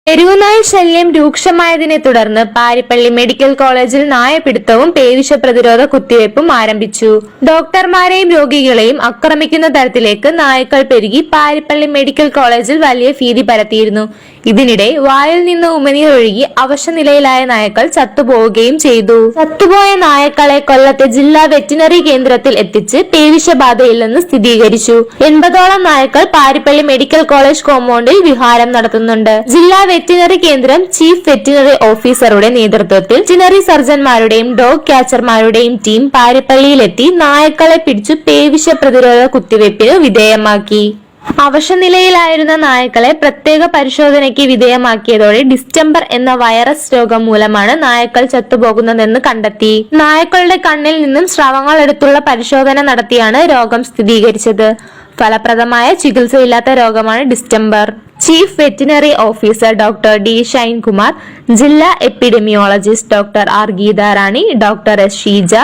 തെരുവുനായ ശല്യം രൂക്ഷമായതിനെ തുടർന്ന് പാരിപ്പള്ളി മെഡിക്കൽ കോളേജിൽ നായപിടുത്തവും പേവിഷ പ്രതിരോധ കുത്തിവയ്പും ആരംഭിച്ചു. ഡോക്ടർമാരെയും രോഗികളെയും ആക്രമിക്കുന്ന തരത്തിലേക്ക് നായ്ക്കൾ പെരുകി പാരിപ്പള്ളി മെഡിക്കൽ കോളേജിൽ വലിയ ഭീതി പരത്തിയിരുന്നു. ഇതിനിടെ വായിൽ നിന്ന് ഉമിനീർ ഒഴുകി അവശനിലയിലായ നായ്ക്കൾ ചത്തുപോവുകയും ചെയ്തു. ചത്തുപോയ നായക്കളെ കൊല്ലത്തെ ജില്ലാ വെറ്റിനറി കേന്ദ്രത്തിൽ എത്തിച്ച് പേവിഷബാധയില്ലെന്ന് സ്ഥിരീകരിച്ചു. 80ഓളം നായ്ക്കൾ പാരിപ്പള്ളി മെഡിക്കൽ കോളേജ് കോമ്പൗണ്ടിൽ വിഹാരം നടത്തുന്നുണ്ട്. ജില്ലാ വെറ്റിനറി കേന്ദ്രം ചീഫ് വെറ്റിനറി ഓഫീസറുടെ നേതൃത്വത്തിൽ വെറ്റിനറി സർജൻമാരുടെയും ഡോഗ് ക്യാച്ചർമാരുടെയും ടീം പാരിപ്പള്ളിയിലെത്തി നായക്കളെ പിടിച്ചു പേവിഷ പ്രതിരോധ കുത്തിവയ്പ്പിന് വിധേയമാക്കി. അവശനിലയിലായിരുന്ന നായക്കളെ പ്രത്യേക പരിശോധനയ്ക്ക് വിധേയമാക്കിയതോടെ ഡിസ്റ്റംബർ എന്ന വൈറസ് രോഗം മൂലമാണ് നായക്കൾ ചത്തുപോകുന്നതെന്ന് കണ്ടെത്തി. നായക്കളുടെ കണ്ണിൽ നിന്നും സ്രവങ്ങൾ എടുത്തുള്ള പരിശോധന നടത്തിയാണ് രോഗം സ്ഥിരീകരിച്ചത്. ഫലപ്രദമായ ചികിത്സയില്ലാത്ത രോഗമാണ് distemper. Chief veterinary officer doctor D Shinekumar, ജില്ലാ epidemiologist doctor R Geetharani, doctor S Sheeja,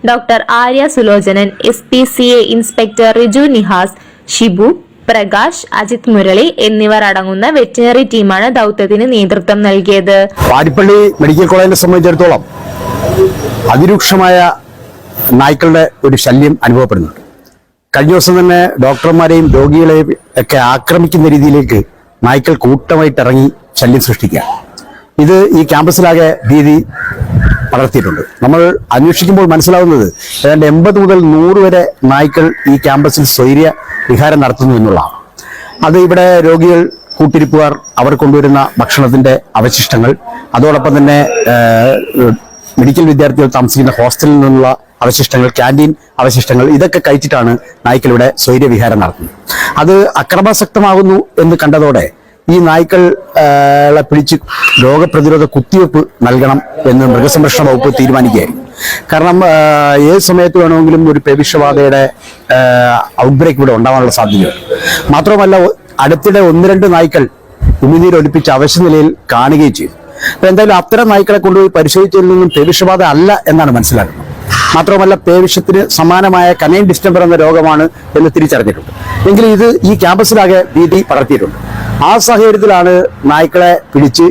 doctor Arya Sulochanan, SPCA inspector Riju Nihas, Shibu, Prakash, Ajith Murali എന്നിവർ അടങ്ങുന്ന വെറ്റിനറി ടീമാണ് ദൗത്യത്തിന് നേതൃത്വം നൽകിയത്. പാരിപ്പള്ളി മെഡിക്കൽ കോളേജിനെ സംബന്ധിച്ചിടത്തോളം അതിരൂക്ഷമായ നായ്ക്കളുടെ ഒരു ശല്യം അനുഭവപ്പെടുന്നുണ്ട്. കഴിഞ്ഞ ദിവസം തന്നെ ഡോക്ടർമാരെയും രോഗികളെയും ഒക്കെ ആക്രമിക്കുന്ന രീതിയിലേക്ക് നായ്ക്കൾ കൂട്ടമായിട്ട് ഇറങ്ങി ശല്യം സൃഷ്ടിക്കുക. ഇത് ഈ ക്യാമ്പസിലാകെ ഭീതി പടർത്തിയിട്ടുണ്ട്. നമ്മൾ അന്വേഷിക്കുമ്പോൾ മനസ്സിലാവുന്നത് ഏതാണ്ട് 80 മുതൽ 100 വരെ നായ്ക്കൾ ഈ ക്യാമ്പസിൽ സ്വൈര്യ വിഹാരം നടത്തുന്നു എന്നുള്ളതാണ്. അത് ഇവിടെ രോഗികൾ, കൂട്ടിരിപ്പുകാർ, അവർ കൊണ്ടുവരുന്ന ഭക്ഷണത്തിന്റെ അവശിഷ്ടങ്ങൾ, അതോടൊപ്പം തന്നെ മെഡിക്കൽ വിദ്യാർത്ഥികൾ താമസിക്കുന്ന ഹോസ്റ്റലിൽ നിന്നുള്ള അവശിഷ്ടങ്ങൾ, ക്യാൻറ്റീൻ അവശിഷ്ടങ്ങൾ, ഇതൊക്കെ കഴിച്ചിട്ടാണ് നായ്ക്കൾ ഇവിടെ സ്വൈര്യവിഹാരം നടത്തുന്നത്. അത് അക്രമാസക്തമാകുന്നു എന്ന് കണ്ടതോടെ ഈ നായ്ക്കളെ പിടിച്ച് രോഗപ്രതിരോധ കുത്തിവയ്പ്പ് നൽകണം എന്ന് മൃഗസംരക്ഷണ വകുപ്പ് തീരുമാനിക്കുകയായിരുന്നു. കാരണം ഏത് സമയത്ത് വേണമെങ്കിലും ഒരു പേവിഷബാധയുടെ ഔട്ട്ബ്രേക്ക് ഇവിടെ ഉണ്ടാവാനുള്ള സാധ്യതയുണ്ട്. മാത്രമല്ല, അടുത്തിടെ 1-2 നായ്ക്കൾ ഉമിനീരൊലിപ്പിച്ച് അവശനിലയിൽ കാണുകയും ചെയ്തു. അപ്പൊ എന്തായാലും അത്തരം നായ്ക്കളെ കൊണ്ടുപോയി പരിശോധിച്ചതിൽ നിന്നും പേവിഷബാധ അല്ല എന്നാണ് മനസ്സിലാക്കുന്നത്. മാത്രമല്ല, പേവിഷത്തിന് സമാനമായ കനൈൻ ഡിസ്റ്റംബർ എന്ന രോഗമാണ് എന്ന് തിരിച്ചറിഞ്ഞിട്ടുണ്ട്. എങ്കിലും ഇത് ഈ ക്യാമ്പസിലാകെ ഭീതി പടർത്തിയിട്ടുണ്ട്. ആ സാഹചര്യത്തിലാണ് നായ്ക്കളെ പിടിച്ച്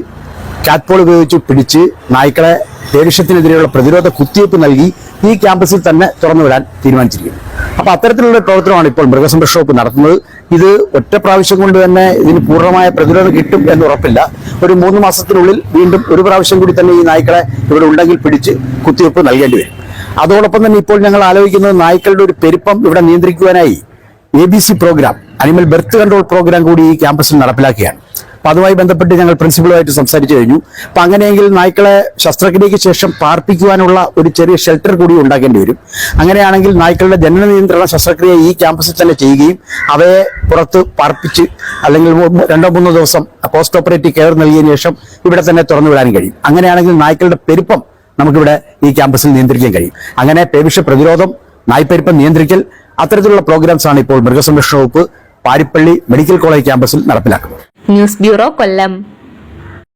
കാറ്റ്പോൾ ഉപയോഗിച്ച് പിടിച്ച് നായ്ക്കളെ പേവിഷത്തിനെതിരെയുള്ള പ്രതിരോധ കുത്തിവയ്പ്പ് നൽകി ഈ ക്യാമ്പസിൽ തന്നെ തുറന്നുവിടാൻ തീരുമാനിച്ചിരിക്കുന്നത്. അപ്പൊ അത്തരത്തിലുള്ള പ്രവർത്തനമാണ് ഇപ്പോൾ മൃഗസംരക്ഷണ വകുപ്പ് നടത്തുന്നത്. ഇത് ഒറ്റ പ്രാവശ്യം കൊണ്ട് തന്നെ ഇതിന് പൂർണ്ണമായ പ്രതിരോധം കിട്ടും എന്ന് ഉറപ്പില്ല. ഒരു 3 മാസത്തിനുള്ളിൽ വീണ്ടും ഒരു പ്രാവശ്യം കൂടി തന്നെ ഈ നായ്ക്കളെ ഇവിടെ ഉണ്ടെങ്കിൽ പിടിച്ച് കുത്തിവയ്പ്പ് നൽകേണ്ടി വരും. അതോടൊപ്പം തന്നെ ഇപ്പോൾ ഞങ്ങൾ ആലോചിക്കുന്നത് നായ്ക്കളുടെ ഒരു പെരുപ്പം ഇവിടെ നിയന്ത്രിക്കുവാനായി ABC program, animal birth control program കൂടി ഈ ക്യാമ്പസിൽ നടപ്പിലാക്കുകയാണ്. അപ്പൊ അതുമായി ബന്ധപ്പെട്ട് ഞങ്ങൾ പ്രിൻസിപ്പളുമായിട്ട് സംസാരിച്ചു കഴിഞ്ഞു. അപ്പൊ അങ്ങനെയെങ്കിൽ നായ്ക്കളെ ശസ്ത്രക്രിയയ്ക്ക് ശേഷം പാർപ്പിക്കുവാനുള്ള ഒരു ചെറിയ ഷെൽട്ടർ കൂടി ഉണ്ടാക്കേണ്ടി വരും. അങ്ങനെയാണെങ്കിൽ നായ്ക്കളുടെ ജനന നിയന്ത്രണ ശസ്ത്രക്രിയ ഈ ക്യാമ്പസിൽ തന്നെ ചെയ്യുകയും അവയെ പുറത്ത് പാർപ്പിച്ച് അല്ലെങ്കിൽ 2-3 ദിവസം പോസ്റ്റ് ഓപ്പറേറ്റീവ് കെയർ നൽകിയതിനു ശേഷം ഇവിടെ തന്നെ തുറന്നുവിടാനും കഴിയും. അങ്ങനെയാണെങ്കിൽ നായ്ക്കളുടെ പെരുപ്പം നമുക്കിവിടെ ഈ ക്യാമ്പസിൽ നിയന്ത്രിക്കാൻ കഴിയും. അങ്ങനെ പേവിഷ പ്രതിരോധം, നായ്പ്പെരുപ്പം നിയന്ത്രിക്കൽ, അത്തരത്തിലുള്ള പ്രോഗ്രാംസ് ആണ് ഇപ്പോൾ മൃഗസംരക്ഷണ വകുപ്പ് പാരിപ്പള്ളി മെഡിക്കൽ കോളേജ് ക്യാമ്പസിൽ നടപ്പിലാക്കുന്നത്. ന്യൂസ് ബ്യൂറോ, കൊല്ലം.